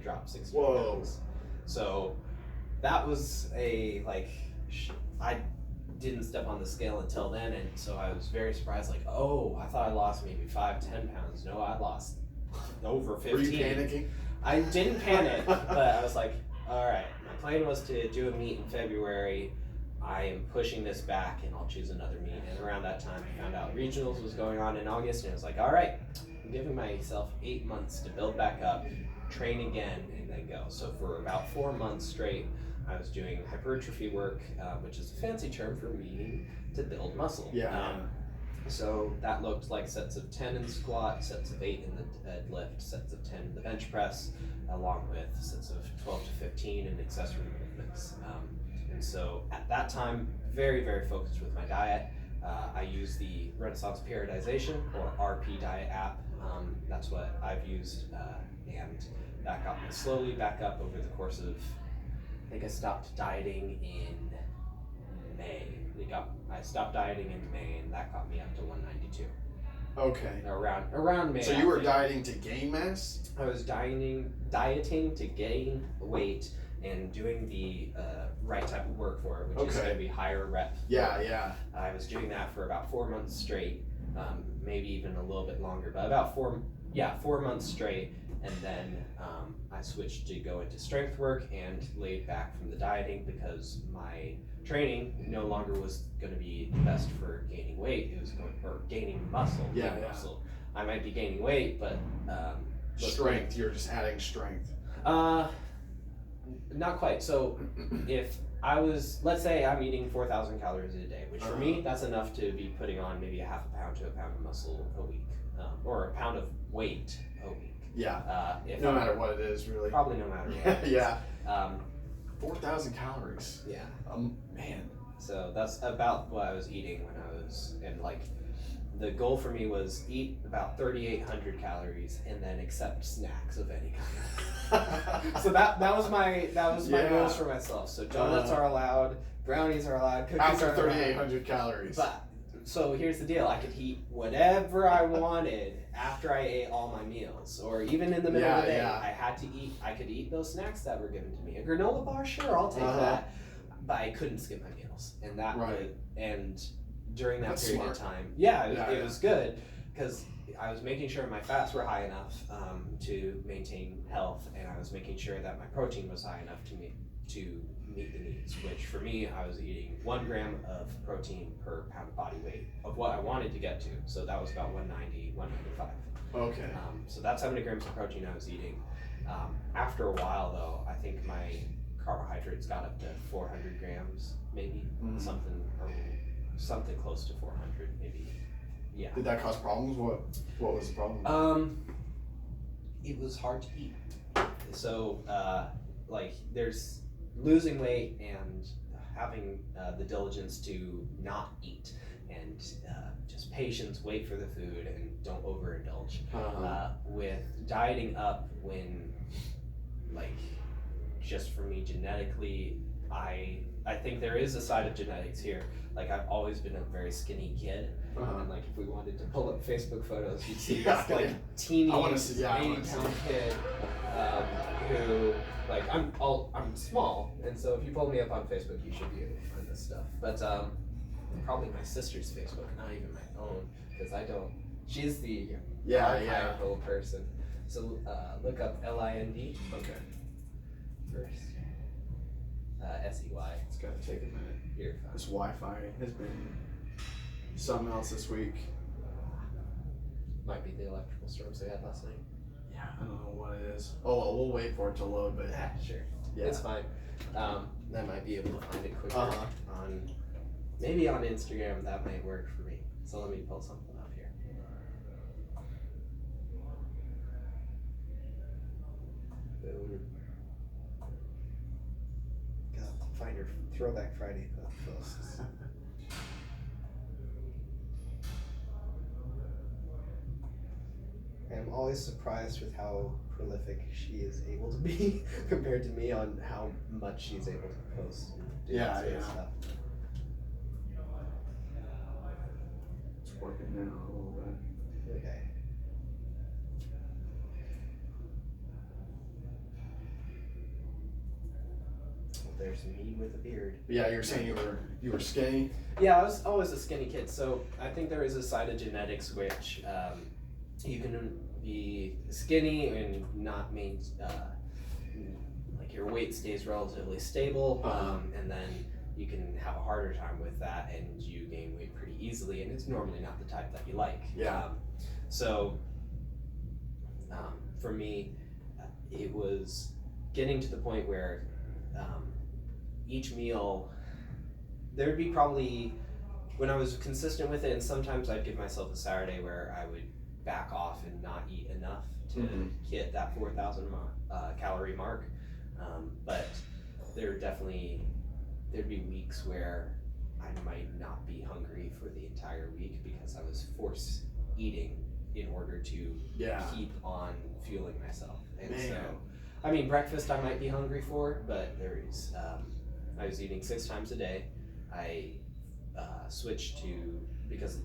dropped 60 Whoa. pounds. So that was I didn't step on the scale until then, and so I was very surprised. Like, oh, I thought I lost maybe 5-10 pounds. No, I lost over 15. Were you panicking? I didn't panic, but I was like, all right, my plan was to do a meet in February. I am pushing this back, and I'll choose another meet. And around that time, I found out regionals was going on in August, and I was like, all right, I'm giving myself 8 months to build back up, train again, and then go. So for about 4 months straight, I was doing hypertrophy work, which is a fancy term for meaning to build muscle. So that looked like sets of 10 in squat, sets of 8 in the deadlift, sets of 10 in the bench press, along with sets of 12 to 15 in accessory movements. And so at that time, very, very focused with my diet. I use the Renaissance Periodization, or RP Diet app. That's what I've used, and that got me slowly back up over the course of, I think I stopped dieting in May. I stopped dieting in May, and that got me up to 192. Okay. Around May. So you were dieting to gain mass? I was dieting to gain weight and doing the right type of work for it, which is going to be higher rep. Yeah. I was doing that for about 4 months straight, maybe even a little bit longer, but about 4 months straight. And then I switched to go into strength work and laid back from the dieting because my training no longer was going to be the best for gaining weight. It was gaining muscle. Muscle. I might be gaining weight, but strength. You're just adding strength. Not quite. So if I was, let's say I'm eating 4,000 calories a day, which for me, that's enough to be putting on maybe a half a pound to a pound of muscle a week, or a pound of weight a week. Yeah. No matter what it is, really. Probably no matter what. Yeah. 4,000 calories. Yeah. Man. So that's about what I was eating when I was, and like, the goal for me was eat about 3,800 calories and then accept snacks of any kind. So that was my goals for myself. So donuts are allowed, brownies are allowed, cookies after are 3,800 calories. But so here's the deal: I could eat whatever I wanted after I ate all my meals, or even in the middle of the day. I could eat those snacks that were given to me. A granola bar, sure, I'll take that. But I couldn't skip my meals, and that during that period of time, it was good because I was making sure my fats were high enough to maintain health, and I was making sure that my protein was high enough to meet the needs, which for me, I was eating 1 gram of protein per pound of body weight of what I wanted to get to. So that was about 190, 195. Okay. So that's how many grams of protein I was eating. After a while, though, I think my carbohydrates got up to 400 grams, maybe, something close to 400, maybe. Yeah. Did that cause problems? What was the problem? It was hard to eat. So, there's losing weight and having the diligence to not eat, and just patience, wait for the food, and don't overindulge. With dieting up, when, just for me genetically, I think there is a side of genetics here. Like, I've always been a very skinny kid, and if we wanted to pull up Facebook photos, you'd see this teeny 80-pound kid who, I'm small, and so if you pull me up on Facebook, you should be able to find this stuff. But probably my sister's Facebook, not even my own, because I don't. She's the archival person. So look up LIND. Okay. First. SEY. It's gotta take a minute. You're fine. This Wi-Fi has been something else this week. Might be the electrical storms they had last night. Yeah, I don't know what it is. Oh, well, we'll wait for it to load, but sure. Yeah. It's fine. I might be able to find it quicker maybe on Instagram. That might work for me. So let me pull something up here. Boom. Find your Throwback Friday posts. I'm always surprised with how prolific she is able to be compared to me on how much she's able to post and do stuff. It's working now a little bit. Okay. there's me with a beard. Yeah, you're saying you were skinny. Yeah, I was always a skinny kid. So I think there is a side of genetics which you can be skinny and not like your weight stays relatively stable, and then you can have a harder time with that, and you gain weight pretty easily, and it's normally not the type that you like. Yeah. For me, it was getting to the point where each meal, there'd be probably, when I was consistent with it, and sometimes I'd give myself a Saturday where I would back off and not eat enough to hit that 4,000 calorie mark. But there'd be weeks where I might not be hungry for the entire week because I was forced eating in order to keep on fueling myself. And so, I mean, breakfast I might be hungry for, but I was eating 6 times a day. I switched to, because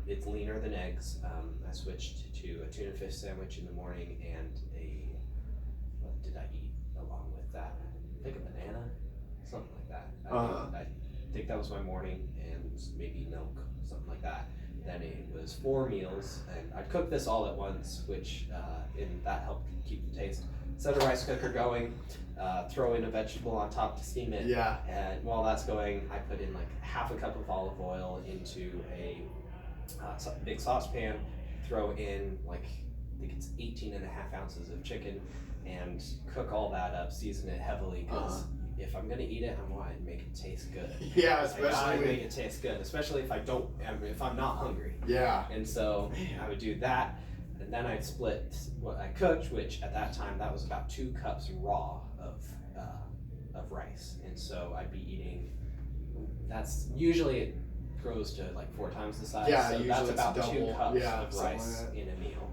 it's leaner than eggs, I switched to a tuna fish sandwich in the morning and what did I eat along with that? I think a banana, something like that. I think that was my morning, and maybe milk, something like that. Then it was 4 meals, and I'd cook this all at once, which and that helped keep the taste. Set a rice cooker going, throw in a vegetable on top to steam it. Yeah. And while that's going, I put in like half a cup of olive oil into a big saucepan, throw in like, I think it's 18 and a half ounces of chicken, and cook all that up, season it heavily, because if I'm gonna eat it, I want to make it taste good. Yeah, especially I make it taste good, especially if I'm not hungry. Yeah. And so I would do that, and then I'd split what I cooked, which at that time that was about 2 cups raw of rice, and so I'd be eating. That's usually it grows to like 4 times the size. Yeah, so usually that's it's about double, 2 cups of something rice like in a meal,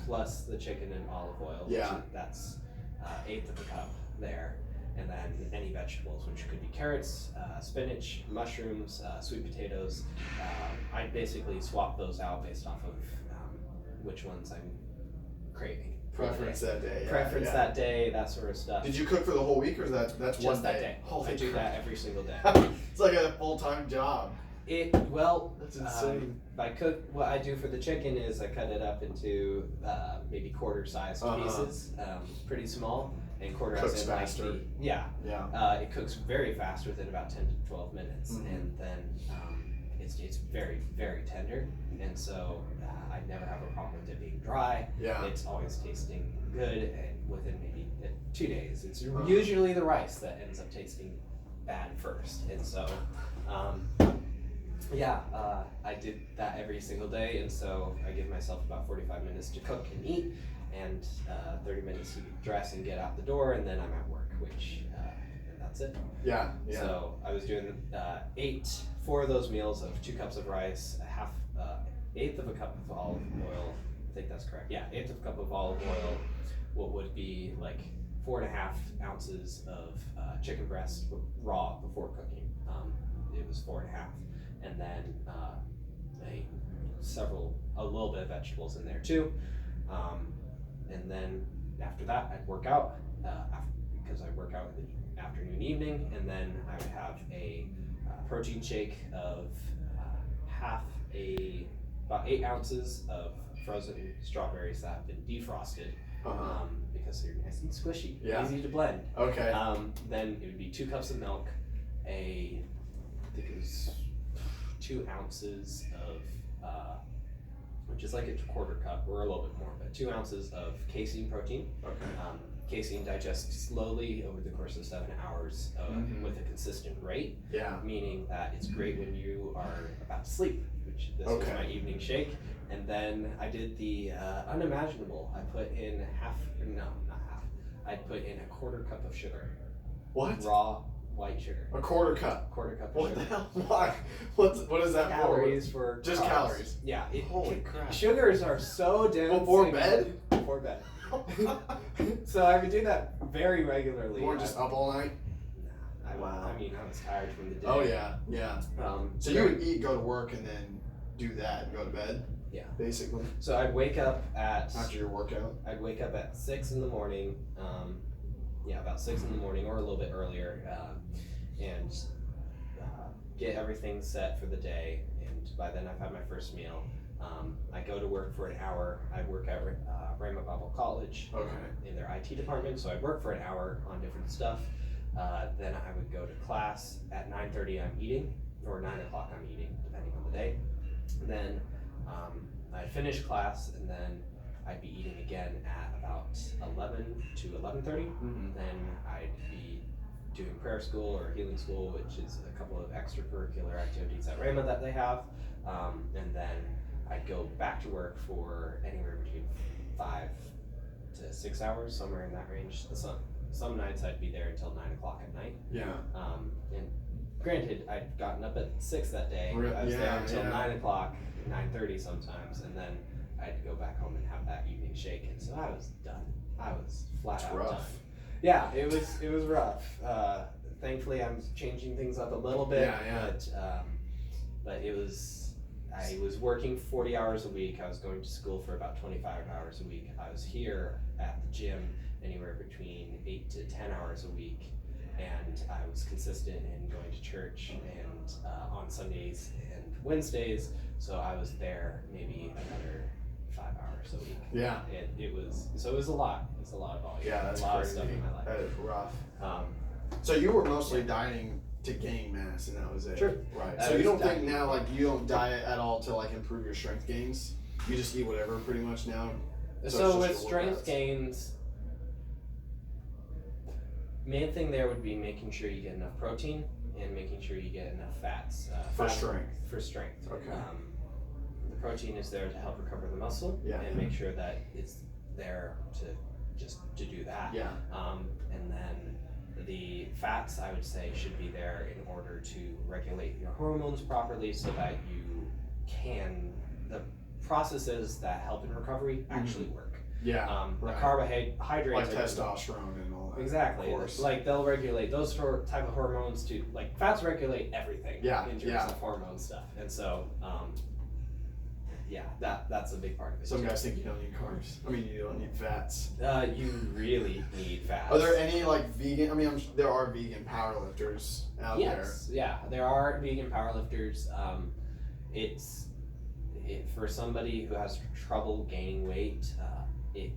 plus the chicken and olive oil. Yeah. Which that's 1/8 of a cup there. And then any vegetables, which could be carrots, spinach, mushrooms, sweet potatoes. I basically swap those out based off of which ones I'm craving. Preference that day. That day, that sort of stuff. Did you cook for the whole week, or that's just one that day? day? Holy I do crap. that every single day. It's like a full-time job. That's insane. What I do for the chicken is I cut it up into maybe quarter-sized pieces, pretty small, and quarter Cooks as in faster. like it cooks very fast within about 10 to 12 minutes, and then it's very, very tender, and so I never have a problem with it being dry. Yeah. It's always tasting good, and within maybe 2 days, it's usually the rice that ends up tasting bad first, and so I did that every single day, and so I give myself about 45 minutes to cook and eat, and 30 minutes to dress and get out the door, and then I'm at work, which and that's it. Yeah. So I was doing 4 of those meals of 2 cups of rice, 1/8 of a cup of olive oil. I think that's correct. Yeah, 1/8 of a cup of olive oil. What would be like 4.5 ounces of chicken breast raw before cooking. It was 4.5, and then a little bit of vegetables in there too. And then after that, I'd work out because I work out in the afternoon, evening, and then I would have a protein shake of about 8 ounces of frozen strawberries that have been defrosted. Because they're nice and squishy, easy to blend. Okay. Then it would be 2 cups of milk, I think it was 2 ounces of, which is like a quarter cup or a little bit more, but 2 ounces of casein protein. Okay. Casein digests slowly over the course of 7 hours with a consistent rate. Yeah. Meaning that it's great when you are about to sleep, which this was my evening shake. And then I did the unimaginable. I put in I put in a quarter cup of sugar. What? Raw white sugar. A quarter cup. Quarter cup of What sugar. the hell? Why? What is that Calories for Just carbs. calories. Yeah. Holy crap. Sugars are so dense. Before bed? Before bed. So I would do that very regularly. You weren't just up all night? Wow. I mean, I was tired from the day. Oh yeah. So you would eat, go to work, and then do that and go to bed? Yeah. Basically. So I'd wake up at after your workout? I'd wake up at 6 in the morning. About about 6 in the morning or a little bit earlier, and get everything set for the day. And by then I've had my first meal. I go to work for an hour. I work at Rhema Bible College in their IT department, so I work for an hour on different stuff. Then I would go to class at 9:30. I'm eating, or 9 o'clock I'm eating, depending on the day. Then I'd finish class, and then I'd be eating again at about 11 to 11:30. Then I'd be doing prayer school or healing school, which is a couple of extracurricular activities at Rhema that they have. And then I'd go back to work for anywhere between 5 to 6 hours, somewhere in that range. Some nights I'd be there until 9 o'clock at night. Yeah. And granted, I'd gotten up at 6 that day. I was there until 9 o'clock, 9:30 sometimes, and then I'd go back home and have that evening shake. And so I was done. I was flat out rough. done. Yeah, it was rough. Thankfully, I'm changing things up a little bit. But it was. I was working 40 hours a week. I was going to school for about 25 hours a week. I was here at the gym anywhere between 8 to 10 hours a week, and I was consistent in going to church and on Sundays and Wednesdays. So I was there maybe another 5 hours a week. Yeah. It was a lot. It was a lot of volume. Yeah, that's a lot crazy. of stuff in my life. That is rough. So you were mostly dieting to gain mass, and that was it. Sure. Right. I So you was don't think dieting. now, like, you don't diet at all to like improve your strength gains? You just eat whatever pretty much now. So with it's just your strength workouts. gains, main thing there would be making sure you get enough protein and making sure you get enough fats. For strength. For strength. Okay. The protein is there to help recover the muscle and make sure that it's there to do that. Yeah. And then the fats, I would say, should be there in order to regulate your hormones properly so that the processes that help in recovery actually work. Yeah. The carbohydrates like testosterone and all that. Exactly. Of course. Like they'll regulate those type of hormones too. Like fats regulate everything in terms of hormone stuff. And so that's a big part of it. Some guys think you don't need carbs. I mean, you don't need fats. You really need fats. Are there any like vegan? I mean, there are vegan powerlifters out there. Yeah, there are vegan powerlifters. For somebody who has trouble gaining weight, it'd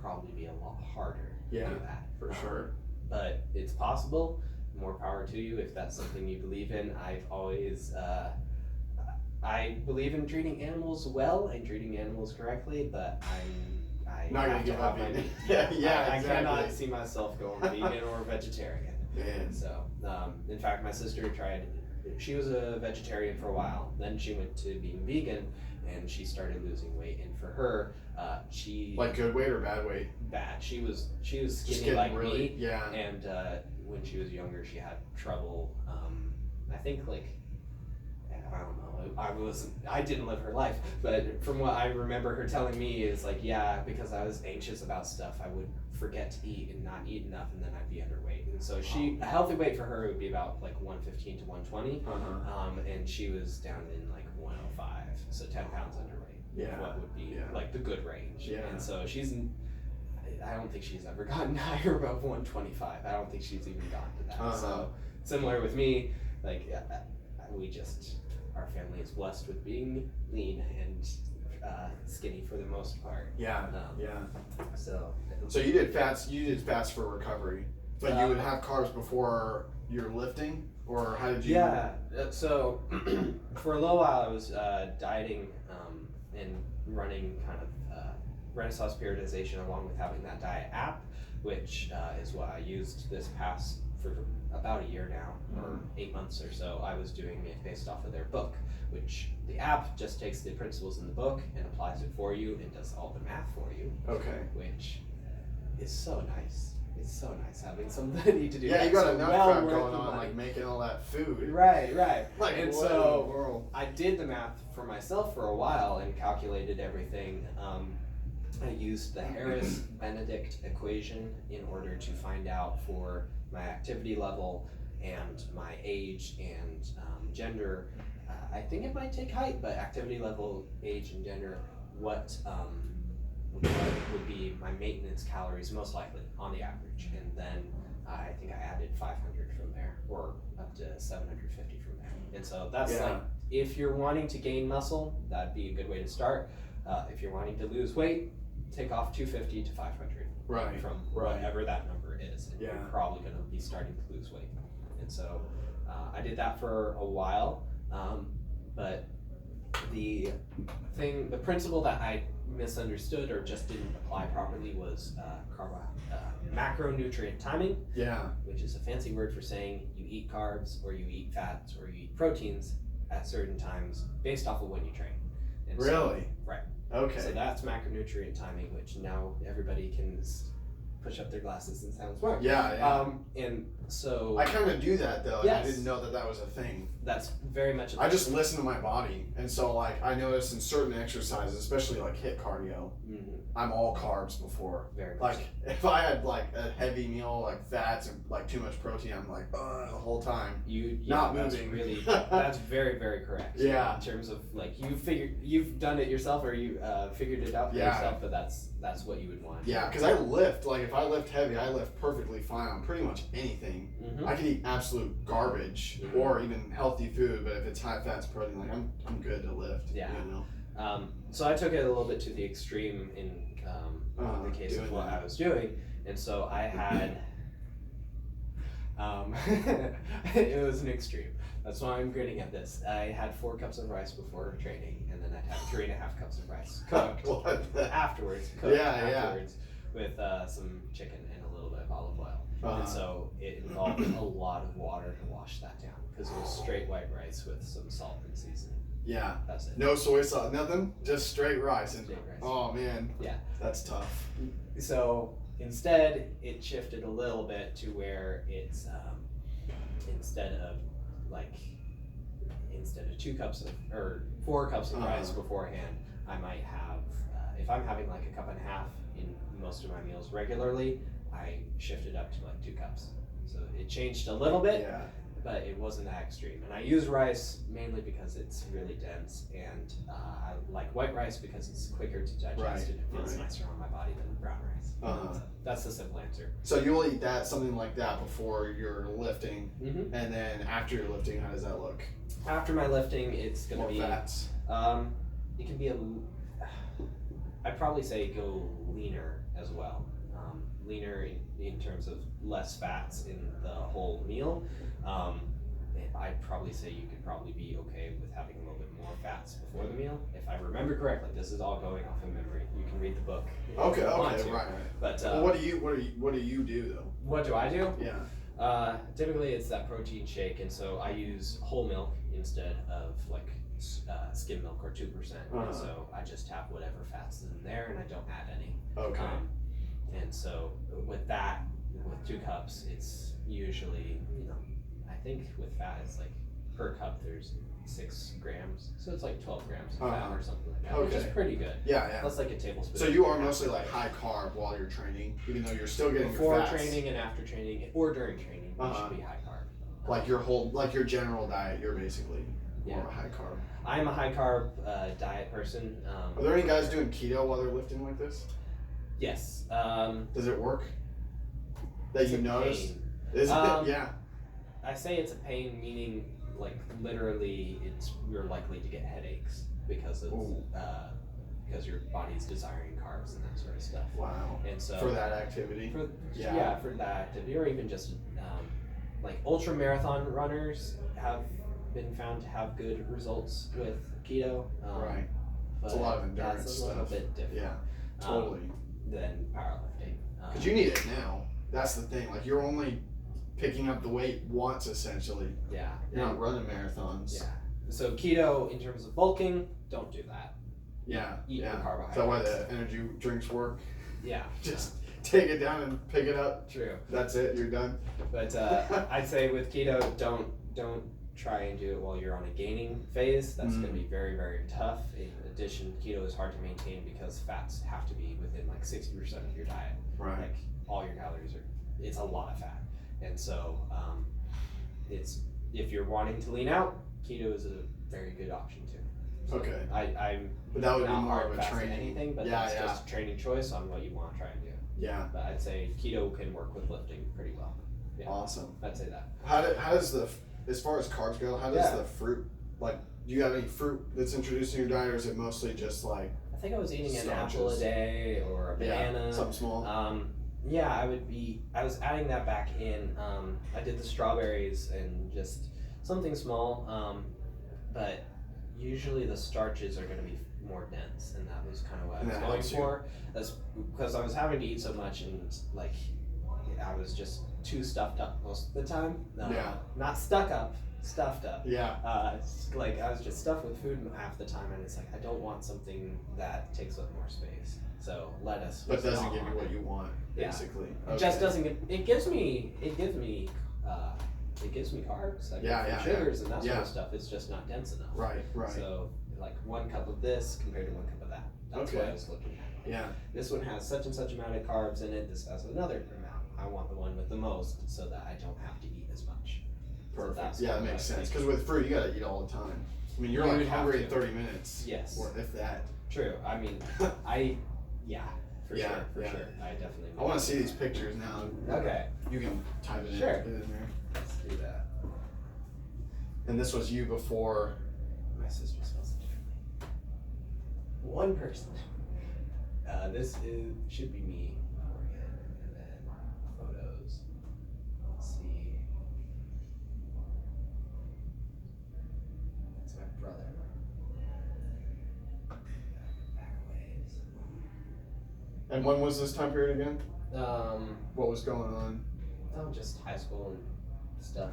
probably be a lot harder to do that. For sure. But it's possible. More power to you if that's something you believe in. I've always I believe in treating animals well and treating animals correctly, but I'm not gonna give up my eating. meat. Yeah, I cannot see myself going vegan or vegetarian. Man. So, in fact, my sister tried. She was a vegetarian for a while. Then she went to being vegan, and she started losing weight. And for her, she like good weight or bad weight? Bad. She was skinny getting like really, me. Yeah. And when she was younger, she had trouble. I think I don't know. I didn't live her life, but from what I remember her telling me is because I was anxious about stuff, I would forget to eat and not eat enough, and then I'd be underweight. And so a healthy weight for her would be about 115 to 120, and she was down in 105, so 10 pounds underweight. Yeah. What would be the good range. Yeah. And so I don't think she's ever gotten higher above 125. I don't think she's even gotten to that. So similar with me, our family is blessed with being lean and skinny for the most part. Yeah. So you did fats for recovery, but you would have carbs before you're lifting, or how did you? Yeah. So for a little while, I was dieting and running kind of Renaissance periodization along with having that diet app, which is what I used for about a year now, or 8 months or so. I was doing it based off of their book, which the app just takes the principles in the book and applies it for you and does all the math for you. Okay. Which is so nice. It's so nice having somebody to do that. Yeah, you got so enough crap going on, making all that food. Right. And so I did the math for myself for a while and calculated everything. I used the Harris-Benedict equation in order to find out for my activity level and my age and gender. I think it might take height, but activity level, age, and gender, what would be my maintenance calories most likely on the average. And then And so that's Yeah. like, if you're wanting to gain muscle, that'd be a good way to start. If you're wanting to lose weight, take off 250 to 500 Right. from Right. whatever that number is, and Yeah. you're probably going to be starting to lose weight. And so I did that for a while, but the principle that I misunderstood or just didn't apply properly was macronutrient timing, Yeah. which is a fancy word for saying you eat carbs or you eat fats or you eat proteins at certain times based off of when you train. And Really? Right. Okay. So that's macronutrient timing, which now everybody can push up their glasses and sound smart. Yeah. And so I kind of do that though. Yes. And I didn't know that was a thing. that's very much. I just listen to my body, and so like I notice in certain exercises, especially like HIIT cardio, I'm all carbs before. Very much. Like if I had like a heavy meal, like fats and like too much protein, I'm like the whole time. Not that's moving. Really, that's very, very correct. Yeah. In terms of like you've done it yourself, or you figured it out for Yeah. yourself, but that's what you would want. Yeah, because I lift. Like if I lift heavy, I lift perfectly fine on pretty much anything. I can eat absolute garbage or even healthy food, but if it's high fats protein, like I'm good to lift. Yeah. You know? So I took it a little bit to the extreme in the case of what I was doing, and so I had it was an extreme. That's why I'm gritting at this. I had 4 cups of rice before training, and then I'd have 3.5 cups of rice cooked afterwards. With some chicken and a little bit of olive oil. And so it involved a lot of water to wash that down, because it was straight white rice with some salt and seasoning. Yeah. That's it. No soy sauce, nothing, just straight rice. And Straight rice. oh man. Yeah. That's tough. So instead, it shifted a little bit to where it's instead of 2 cups or 4 cups of rice beforehand, I might have if I'm having like a cup and a half in most of my meals regularly, I shifted up to like 2 cups. So it changed a little bit. Yeah. But it wasn't that extreme. And I use rice mainly because it's really dense, and I like white rice because it's quicker to digest and it feels nicer on my body than brown rice. So that's the simple answer. So you'll eat something like that before you're lifting, Mm-hmm. and then after you're lifting, how does that look? After my lifting, it's going to More be fats. It can be I'd probably say go leaner as well. Leaner in terms of less fats in the whole meal. I'd probably say you could probably be okay with having a little bit more fats before the meal, if I remember correctly. This is all going off of memory. You can read the book. Okay, Right. But But what do you do though? what do I do? Yeah. Typically it's that protein shake, and so I use whole milk instead of like skim milk or 2%. And so I just have whatever fats is in there, and I don't add any. Okay. And so with 2 cups, it's usually, I think with fat it's like per cup there's 6 grams, so it's like 12 grams of fat or something like that, which is pretty good. Yeah. That's like a tablespoon. So you are mostly like high carb while you're training, even though you're still getting before your fats. training and after training or during training, you should be high carb. Like your general diet, you're basically more of a high carb. I'm a high carb diet person. Are there any guys doing keto while they're lifting like this? Yes. Does it work? That It's you a notice? pain. Is it? Yeah. I say it's a pain, meaning like literally you're likely to get headaches because of because your body's desiring carbs and that sort of stuff. Wow. And so For that activity. for that activity, or even just like ultra marathon runners have been found to have good results with keto. Right. But It's a lot of endurance that's a little stuff. bit different. Yeah. Totally. Than powerlifting. Because you need it now. That's the thing. Like you're only picking up the weight once essentially. Yeah. You're not running marathons. Yeah. So keto in terms of bulking, don't do that. Yeah. Eat your carbohydrates. Is that why the energy drinks work? Yeah. Just take it down and pick it up. True. That's it. You're done. But I'd say with keto, don't try and do it while you're on a gaining phase. That's going to be very, very tough. In addition, keto is hard to maintain because fats have to be within like 60% of your diet. Right. Like all your calories it's a lot of fat. And so if you're wanting to lean out, keto is a very good option too. So Okay. But that would be not more hard of a fast training. anything, but Yeah, it's yeah. just a training choice on what you want to try and do. Yeah. But I'd say keto can work with lifting pretty well. Yeah. Awesome. I'd say that. How does the as far as carbs go, how does the fruit, like, do you have any fruit that's introduced in your diet, or is it mostly just like I think I was eating an starches? apple a day or a banana. Yeah, something small. Yeah, I was adding that back in. I did the strawberries and just something small, but usually the starches are going to be more dense, and that was kind of what I was going for. That's because I was having to eat so much, and like I was just too stuffed up most of the time. Not stuck up, stuffed up. Yeah. It's like I was just stuffed with food half the time, and it's like I don't want something that takes up more space. So lettuce. But doesn't give you what you want, basically. It just doesn't give. It gives me carbs. Sugars and that sort of stuff. It's just not dense enough. Right. So like 1 cup of this compared to 1 cup of that. That's what I was looking at. Yeah. This one has such and such amount of carbs in it. This has another amount. I want the one with the most so that I don't have to eat as much. Perfect. So that makes sense. Because with fruit, you gotta eat all the time. I mean, you're like hungry in 30 minutes. Yes. Or if that. True. I mean, For sure. I definitely. I want to see these pictures now. Okay. You can type it in there. Let's do that. And this was you before. My sister smells it differently. One person. Should be me. And then photos. Let's see. That's my brother. Back ways. And when was this time period again? What was going on? Just high school and stuff.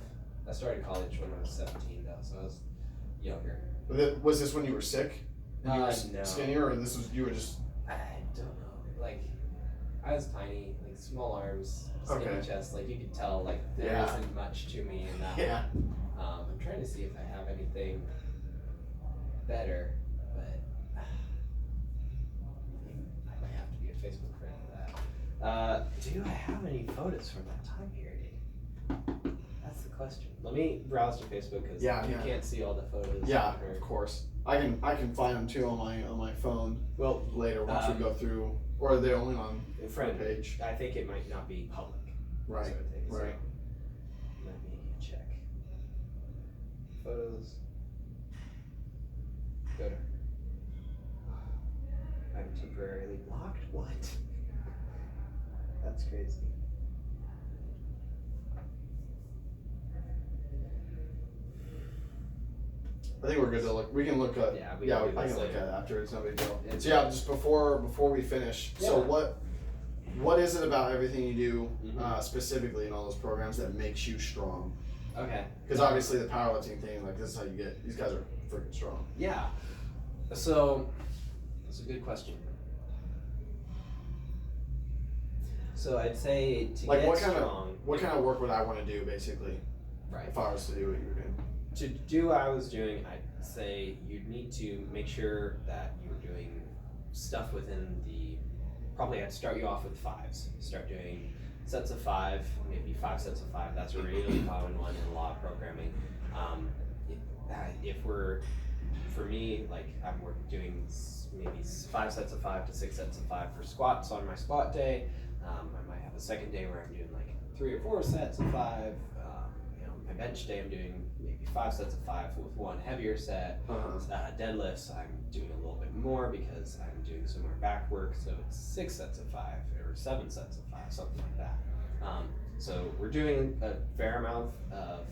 I started college when I was 17 though, so I was younger. Was this when you were sick? And you were no. skinnier, or you were just? I don't know. Like, I was tiny, like small arms, skinny chest. Like you could tell, like there isn't much to me in that. Yeah. I'm trying to see if I have anything better, but I might have to be a Facebook friend for that. Do I have any photos from that time period? That's the question. Let me browse through Facebook because you can't see all the photos. Yeah, of course. I can find them too on my phone. Well, later once we go through, or are they only on the front page? I think it might not be public. Right. Sort of thing. Right. So let me check. Photos. Go to. I'm temporarily blocked. What? That's crazy. I think we're good to look. We can look at. I can look at it after. It's no big deal. So just before we finish. Yeah. So what is it about everything you do specifically in all those programs that makes you strong? Okay. Because obviously the powerlifting thing, like this is how you get. These guys are freaking strong. Yeah. So that's a good question. So I'd say to like get what kind of work would I want to do basically? Right. If I was to do what you were doing. To do what I was doing, I'd say you'd need to make sure that you were doing stuff within probably I'd start you off with 5s. Start doing sets of 5, maybe 5 sets of 5. That's a really common one in a lot of programming. For me, like we're doing maybe 5 sets of 5 to 6 sets of 5 for squats on my squat day. I might have a second day where I'm doing like 3 or 4 sets of 5. My bench day I'm doing maybe 5 sets of 5 with 1 heavier set. Deadlifts I'm doing a little bit more because I'm doing some more back work, so it's 6 sets of 5 or 7 sets of 5, something like that. So we're doing a fair amount of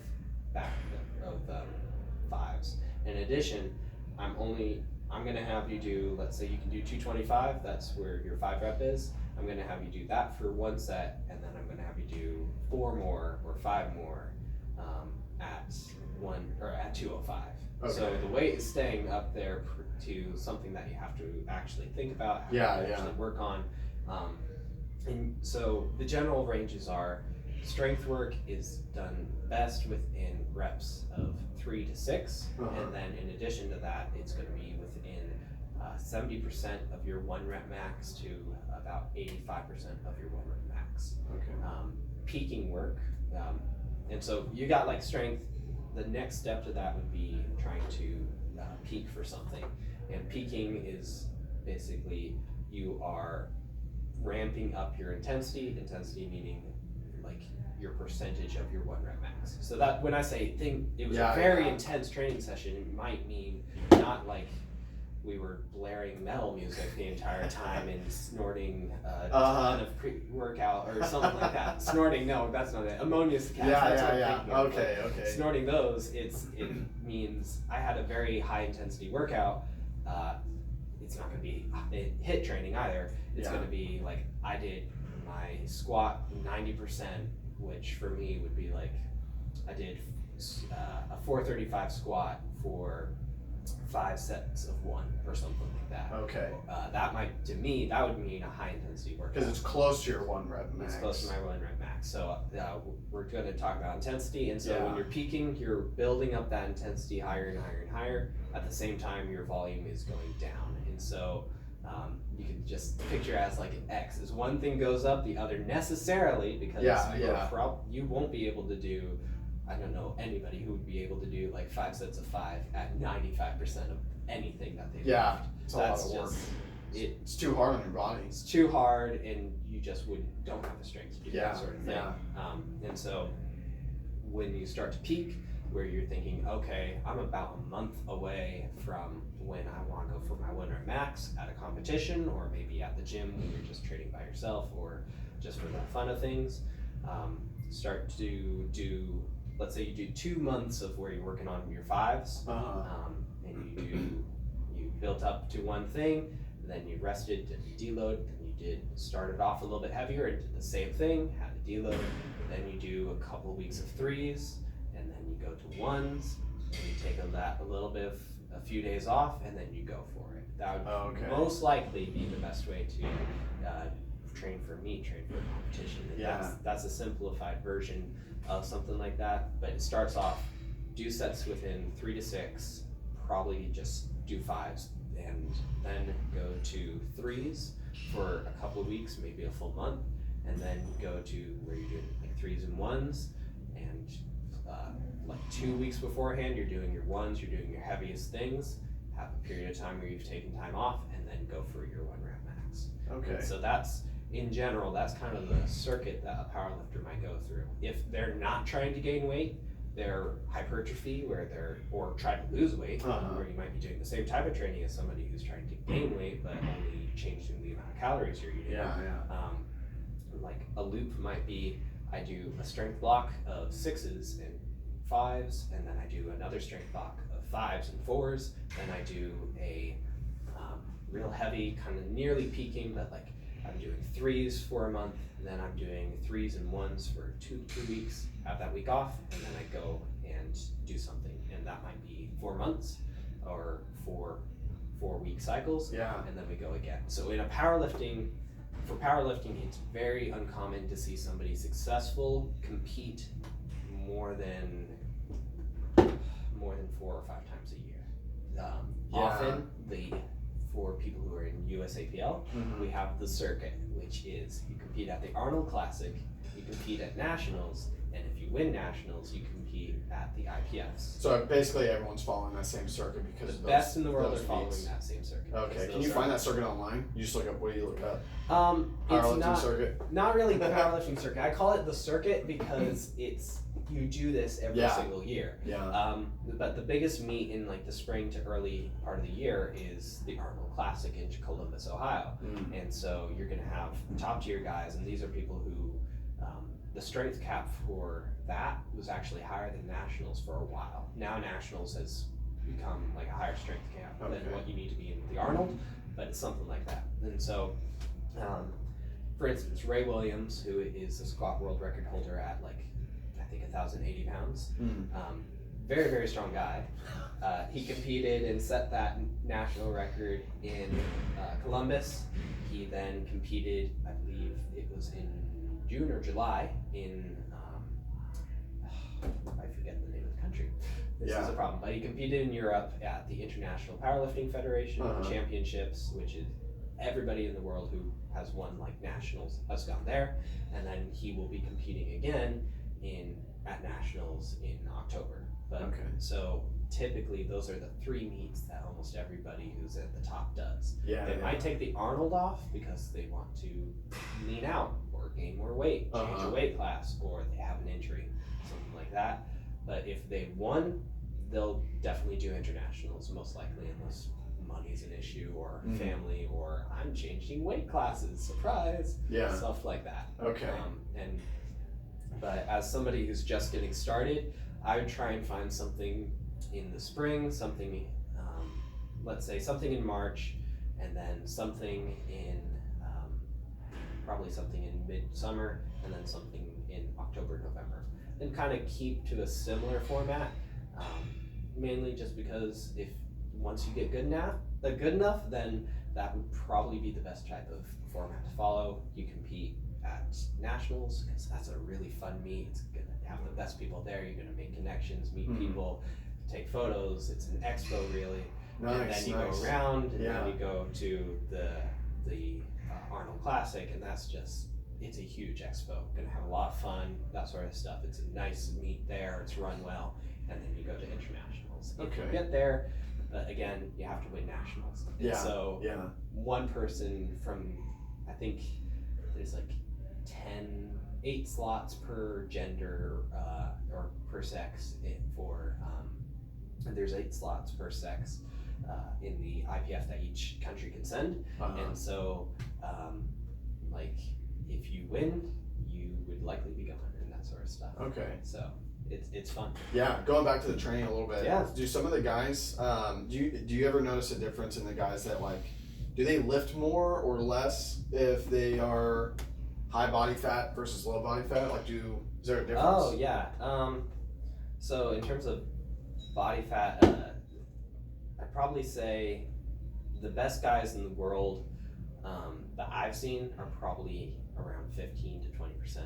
5s. In addition, I'm gonna have you do, let's say you can do 225, that's where your 5 rep is. I'm gonna have you do that for 1 set, and then I'm gonna have you do 4 more or 5 more at 205. Okay. So the weight is staying up there to something that you have to actually think about, actually work on. And so the general ranges are strength work is done best within reps of 3 to 6, and then in addition to that, it's going to be within 70% of your 1 rep max to about 85% of your 1 rep max. Okay. Peaking work, and so you got like strength. The next step to that would be trying to peak for something, and peaking is basically you are ramping up your intensity meaning like your percentage of your 1 rep max. So that when I say it was a very intense training session, it might mean not like we were blaring metal music the entire time and snorting a ton of pre-workout or something like that. Snorting, no, that's not it. Ammonious gas. Okay. Snorting those, it means I had a very high intensity workout. It's not going to be HIIT training either. It's going to be like I did my squat 90%, which for me would be like I did a 435 squat for 5 sets of 1 or something like that. Okay. To me, that would mean a high intensity workout. Because it's close to your 1 rep max. It's close to my 1 rep max. So we're going to talk about intensity. And so when you're peaking, you're building up that intensity higher and higher and higher. At the same time, your volume is going down. And so you can just picture it as like an X. As one thing goes up, the other necessarily, because you won't be able to do, I don't know anybody who would be able to do like 5 sets of 5 at 95% of anything that they lift. It's a lot of work. It's too hard on your body. It's too hard, and you just don't have the strength to do that sort of thing. And so when you start to peak, where you're thinking, okay, I'm about a month away from when I want to go for my 1 rep max at a competition, or maybe at the gym when you're just training by yourself, or just for the fun of things. Start to do, let's say you do 2 months of where you're working on your 5s, and you built up to one thing, then you rested, did a deload, then you started off a little bit heavier and did the same thing, had a deload, then you do a couple weeks of 3s, and then you go to 1s, and you take a few days off, and then you go for it. That would most likely be the best way to train for a competition. And that's a simplified version of something like that, but it starts off, do sets within 3 to 6, probably just do 5s, and then go to 3s for a couple of weeks, maybe a full month, and then go to where you're doing like 3s and 1s, and like 2 weeks beforehand, you're doing your 1s, you're doing your heaviest things, have a period of time where you've taken time off, and then go for your 1 rep max. Okay. So that's, in general, that's kind of the circuit that a powerlifter might go through. If they're not trying to gain weight, they're hypertrophy, or trying to lose weight, where you might be doing the same type of training as somebody who's trying to gain weight, but only changing the amount of calories you're eating. Like a loop might be, I do a strength block of 6s and 5s, and then I do another strength block of 5s and 4s, then I do a real heavy, kind of nearly peaking, but like I'm doing 3s for a month, and then I'm doing 3s and 1s for two weeks, have that week off, and then I go and do something, and that might be 4 months or 4-week cycles, and then we go again. So in for powerlifting, it's very uncommon to see somebody successful compete more than 4 or 5 times a year. Often, for people who are in USAPL, we have the circuit, which is you compete at the Arnold Classic, you compete at Nationals, and if you win Nationals, you compete at the IPFs. So basically everyone's following that same circuit because the best in the world are following that same circuit. Okay, can you find that circuit online? You just look up, what do you look up? Powerlifting circuit? Not really the powerlifting circuit. I call it the circuit because you do this every single year. But the biggest meet in like the spring to early part of the year is the Arnold Classic in Columbus, Ohio. And so you're gonna have top tier guys, and these are people who the strength cap for that was actually higher than Nationals for a while. Now Nationals has become like a higher strength cap than what you need to be in the Arnold, but it's something like that. And so, for instance, Ray Williams, who is the squat world record holder at like, I think 1,080 pounds, very, very strong guy. He competed and set that national record in Columbus. He then competed, I believe it was in June or July in, I forget the name of the country. This is a problem, but he competed in Europe at the International Powerlifting Federation Championships, which is everybody in the world who has won like nationals has gone there, and then he will be competing again at nationals in October. But so typically those are the 3 meets that almost everybody who's at the top does. Yeah. They might take the Arnold off because they want to lean out or gain more weight, change a weight class, or they have an injury, something like that. But if they won, they'll definitely do internationals, most likely, unless money's an issue or family or I'm changing weight classes, surprise. Yeah. Stuff like that. Okay. But as somebody who's just getting started, I would try and find something in the spring, something, let's say something in March, and then something in, probably something in midsummer, and then something in October, November. And kind of keep to a similar format, mainly just because if once you get good enough, then that would probably be the best type of format to follow. You compete at nationals because that's a really fun meet. It's gonna have the best people there. You're gonna make connections, meet people, take photos. It's an expo really. Nice, and then you go around, and then you go to the Arnold Classic, and that's just, it's a huge expo. Gonna have a lot of fun, that sort of stuff. It's a nice meet there. It's run well, and then you go to internationals. If you get there, again, you have to win nationals. And so one person from, I think there's like 8 slots per gender or per sex and there's 8 slots per sex in the IPF that each country can send. And so like if you win, you would likely be going and that sort of stuff. Okay. So it's fun. Yeah, going back to the training a little bit. Yeah. Do some of the guys, do you ever notice a difference in the guys that like, do they lift more or less if they are high body fat versus low body fat? Like, is there a difference? Oh yeah. So in terms of body fat, I'd probably say the best guys in the world that I've seen are probably around 15 to 20%.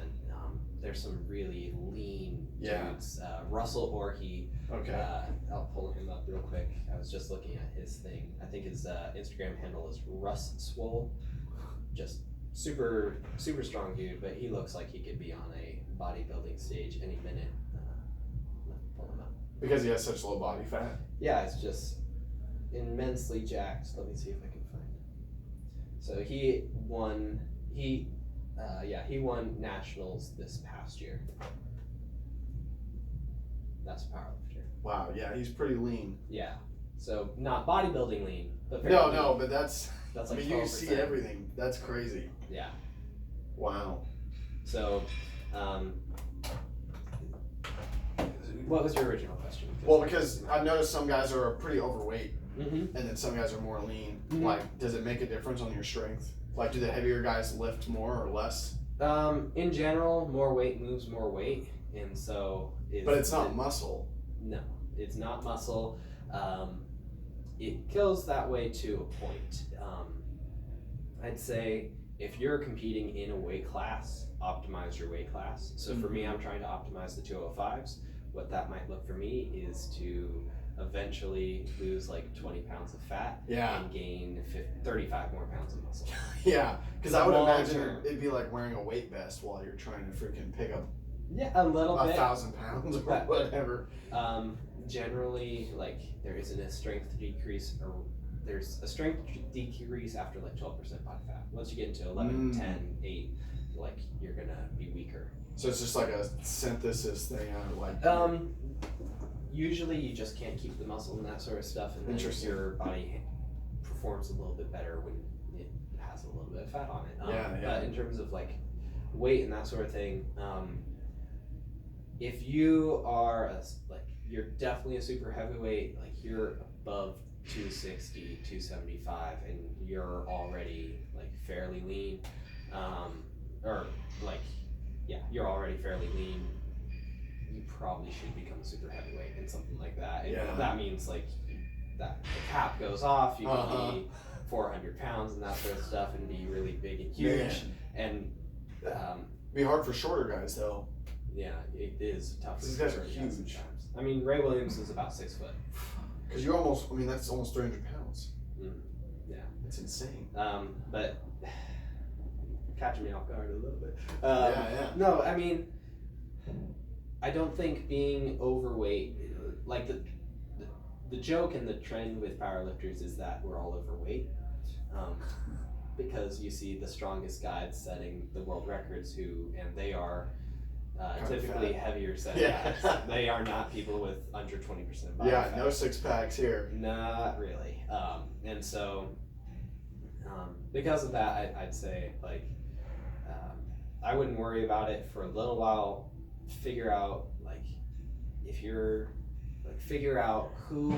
There's some really lean dudes. Russell Orhe. Okay. I'll pull him up real quick. I was just looking at his thing. I think his Instagram handle is Russ Swole. Just super strong dude, but he looks like he could be on a bodybuilding stage any minute. Pull him up. Because he has such low body fat? Yeah, it's just immensely jacked. Let me see if I can find it. So he won nationals this past year. That's a powerlifter. Wow, yeah, he's pretty lean. Yeah. So not bodybuilding lean, but no, but that's like, I mean, 12%. You see everything. That's crazy. Yeah. Wow. So, what was your original question? Well, because I've noticed some guys are pretty overweight, and then some guys are more lean. Like, does it make a difference on your strength? Like, do the heavier guys lift more or less? In general, more weight moves more weight, and so. But it's not muscle. No, it's not muscle. It kills that way to a point. I'd say if you're competing in a weight class, optimize your weight class. So for me, I'm trying to optimize the 205s. What that might look for me is to eventually lose like 20 pounds of fat and gain 35 more pounds of muscle. Yeah, because I would imagine it'd be like wearing a weight vest while you're trying to freaking pick up a little bit 1,000 pounds or whatever. Generally, like there isn't a strength decrease, or there's a strength decrease after like 12% body fat. Once you get into 11, 10, 8, like you're gonna be weaker. So it's just like a synthesis thing, Usually you just can't keep the muscle and that sort of stuff, and then your body performs a little bit better when it has a little bit of fat on it. But in terms of like weight and that sort of thing, if you are you're definitely a super heavyweight, like you're above 260, 275, and you're already like fairly lean, you're already fairly lean, you probably should become a super heavyweight and something like that. And that means like that the cap goes off, you can be 400 pounds and that sort of stuff and be really big and huge. And be hard for shorter guys though. Yeah, it is tough. These guys are huge. Sometimes. I mean, Ray Williams is about 6 foot. Because that's almost 300 pounds. Yeah. It's insane. But catching me off guard a little bit. No, I mean, I don't think being overweight, like the joke and the trend with powerlifters is that we're all overweight, because you see the strongest guys setting the world records and they are typically heavier set guys. They are not people with under 20% body fat. No six packs here. Not really. And so because of that, I'd say like I wouldn't worry about it for a little while. Figure out like if you're like figure out who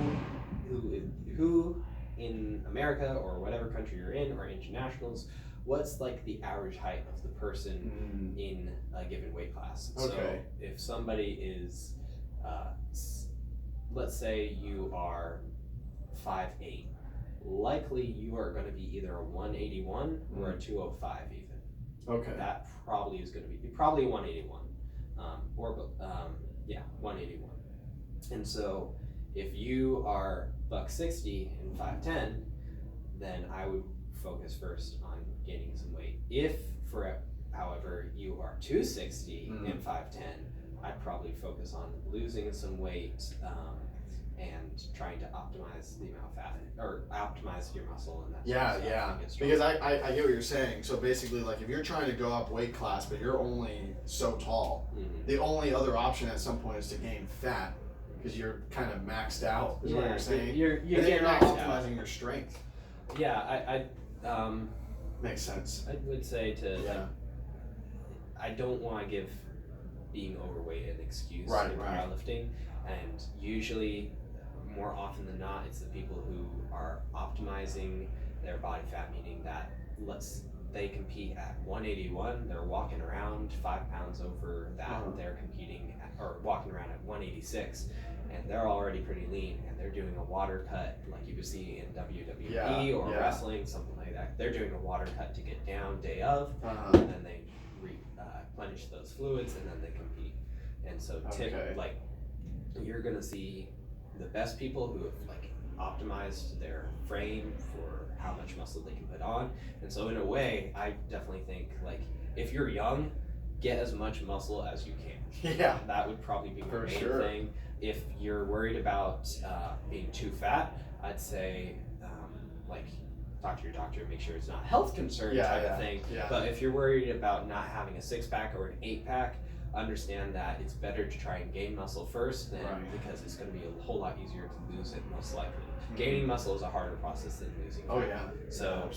in America or whatever country you're in or internationals, what's like the average height of the person in a given weight class. Okay. So if somebody is let's say you are 5'8", likely you are going to be either a 181 or a 205 even. Okay. That probably is going to be probably a 181, 181. And so if you are $160 and 5'10", then I would focus first on gaining some weight. If however you are 260 and 5'10", I'd probably focus on losing some weight and trying to optimize the amount of fat or optimize your muscle and that because I get what you're saying. So basically, like if you're trying to go up weight class but you're only so tall, the only other option at some point is to gain fat because you're kind of maxed out is what you're saying. You're not optimizing your strength. I makes sense. I would say I don't want to give being overweight an excuse in powerlifting, and usually more often than not it's the people who are optimizing their body fat, meaning that they compete at 181, they're walking around 5 pounds over that, they're competing or walking around at 186 and they're already pretty lean and they're doing a water cut like you would see in WWE or wrestling, something like that. They're doing a water cut to get down day of, and then they replenish those fluids and then they compete. And so like you're gonna see the best people who have like optimized their frame for how much muscle they can put on. And so in a way, I definitely think like if you're young, get as much muscle as you can. That would probably be the main thing. If you're worried about being too fat, I'd say like talk to your doctor, make sure it's not a health concern type of thing. But if you're worried about not having a 6-pack or an 8-pack, understand that it's better to try and gain muscle first because it's going to be a whole lot easier to lose it most likely. Gaining muscle is a harder process than losing fat. So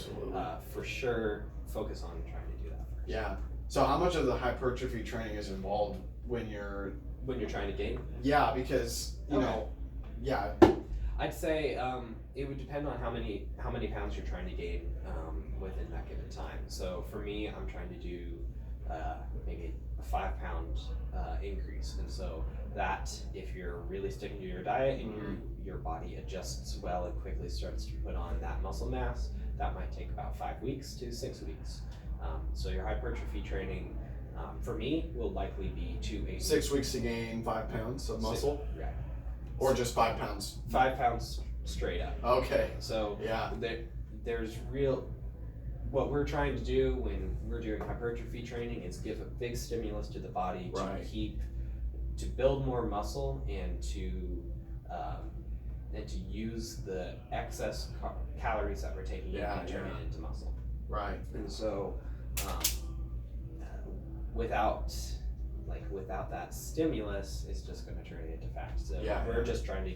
for sure focus on trying to do that first. So how much of the hypertrophy training is involved when you're trying to gain? Because you know I'd say it would depend on how many pounds you're trying to gain within that given time. So for me, I'm trying to do maybe a 5-pound increase, and so that if you're really sticking to your diet and your body adjusts well and quickly starts to put on that muscle mass, that might take about 5 weeks to 6 weeks. So your hypertrophy training for me will likely be 280. 6 weeks to gain 5 pounds of muscle? Right. Or just 5 pounds? 5 pounds straight up. Okay. So there's what we're trying to do when we're doing hypertrophy training is give a big stimulus to the body to build more muscle and to use the excess calories that we're taking in and turn it into muscle. Right. And so without that stimulus, it's just going to turn it into fat. So we're just trying to